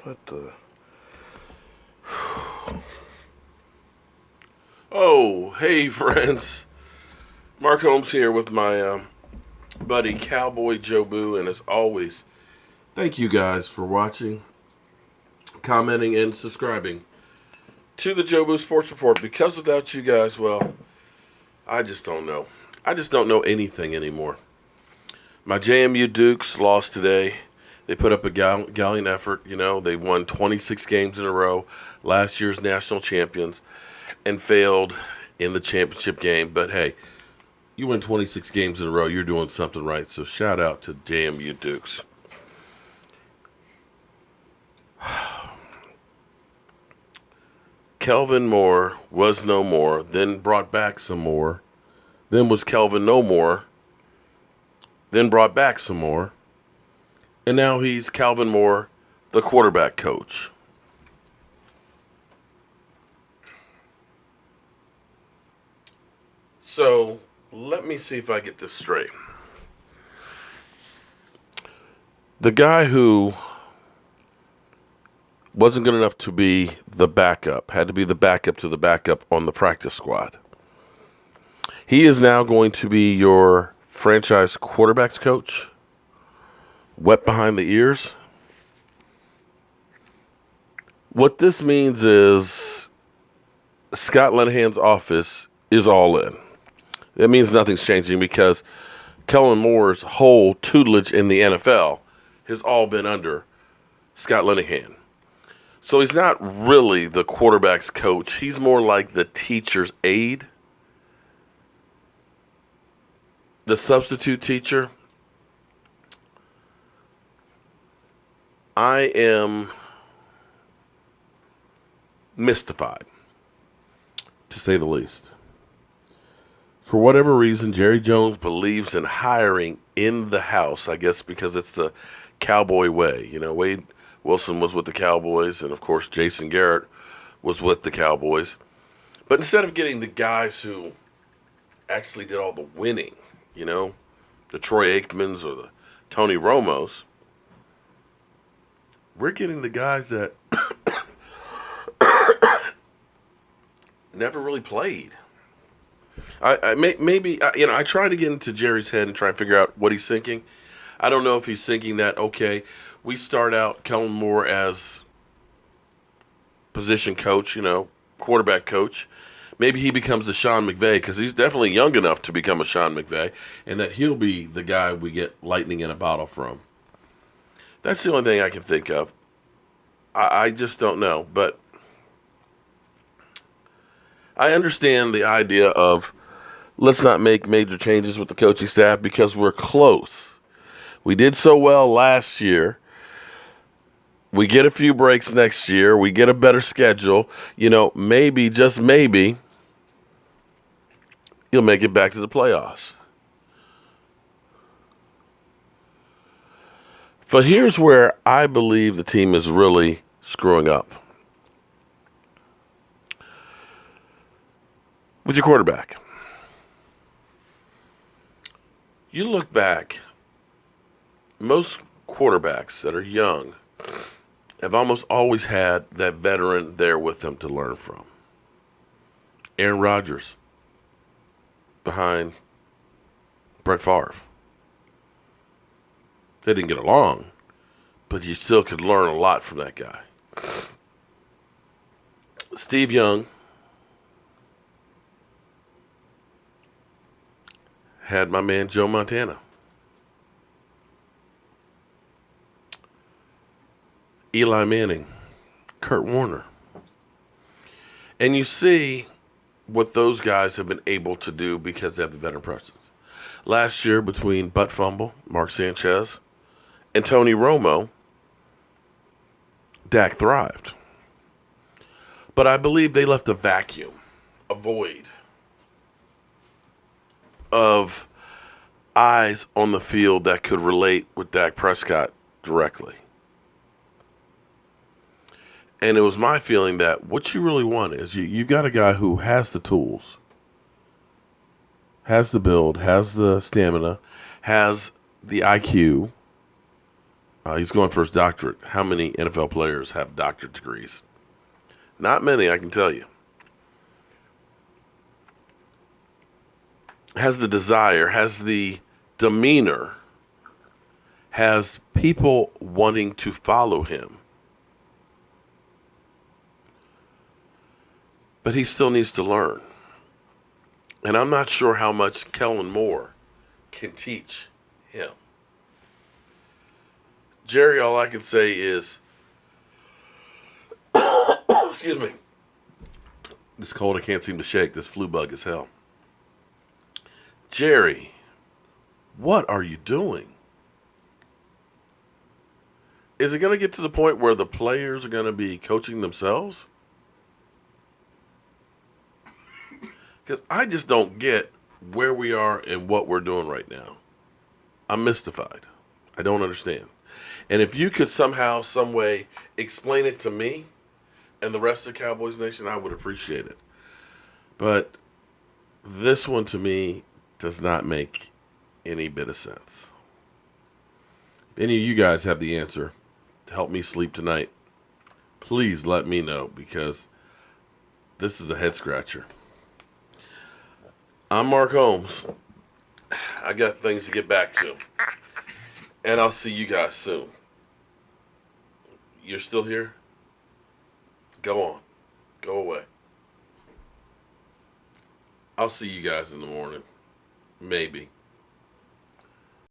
What the? Oh, hey, friends. Mark Holmes here with my buddy Cowboy Joe Boo, and as always, thank you guys for watching, commenting, and subscribing to the Joe Boo Sports Report. Because without you guys, well, I just don't know. I just don't know anything anymore. My JMU Dukes lost today. They put up a gallant effort. You know, they won 26 games in a row, last year's national champions, and failed in the championship game. But hey, you win 26 games in a row, you're doing something right. So shout out to JMU Dukes. Kelvin Moore was no more, then brought back some more. Then was Kelvin no more, then brought back some more. And now he's Calvin Moore, the quarterback coach. So let me see if I get this straight. The guy who wasn't good enough to be the backup, had to be the backup to the backup on the practice squad. He is now going to be your franchise quarterbacks coach, wet behind the ears. What this means is Scott Linehan's office is all in. That means nothing's changing because Kellen Moore's whole tutelage in the NFL has all been under Scott Linehan. So he's not really the quarterback's coach. He's more like the teacher's aide, the substitute teacher. I am mystified, to say the least. For whatever reason, Jerry Jones believes in hiring in the house, I guess because it's the Cowboy way. You know, Wade Wilson was with the Cowboys, and of course, Jason Garrett was with the Cowboys. But instead of getting the guys who actually did all the winning, you know, the Troy Aikmans or the Tony Romos, we're getting the guys that never really played. I try to get into Jerry's head and try and figure out what he's thinking. I don't know if he's thinking that, okay, we start out Kellen Moore as position coach, you know, quarterback coach. Maybe he becomes a Sean McVay because he's definitely young enough to become a Sean McVay, and that he'll be the guy we get lightning in a bottle from. That's the only thing I can think of. I just don't know. But I understand the idea of let's not make major changes with the coaching staff because we're close. We did so well last year. We get a few breaks next year. We get a better schedule. You know, maybe, just maybe, you'll make it back to the playoffs. But here's where I believe the team is really screwing up. With your quarterback. You look back, most quarterbacks that are young have almost always had that veteran there with them to learn from. Aaron Rodgers behind Brett Favre. They didn't get along, but you still could learn a lot from that guy. Steve Young had my man Joe Montana. Eli Manning, Kurt Warner. And you see what those guys have been able to do because they have the veteran presence. Last year, between Butt Fumble, Mark Sanchez, and Tony Romo, Dak thrived. But I believe they left a vacuum, a void of eyes on the field that could relate with Dak Prescott directly. And it was my feeling that what you really want is you got a guy who has the tools, has the build, has the stamina, has the IQ, He's going for his doctorate. How many NFL players have doctorate degrees? Not many, I can tell you. Has the desire, has the demeanor, has people wanting to follow him. But he still needs to learn. And I'm not sure how much Kellen Moore can teach him. Jerry, all I can say is, excuse me, this cold I can't seem to shake. This flu bug is hell. Jerry, what are you doing? Is it going to get to the point where the players are going to be coaching themselves? Because I just don't get where we are and what we're doing right now. I'm mystified. I don't understand. And if you could somehow, some way, explain it to me and the rest of Cowboys Nation, I would appreciate it. But this one to me does not make any bit of sense. If any of you guys have the answer to help me sleep tonight, please let me know, because this is a head scratcher. I'm Mark Holmes. I got things to get back to. And I'll see you guys soon. You're still here? Go on. Go away. I'll see you guys in the morning. Maybe.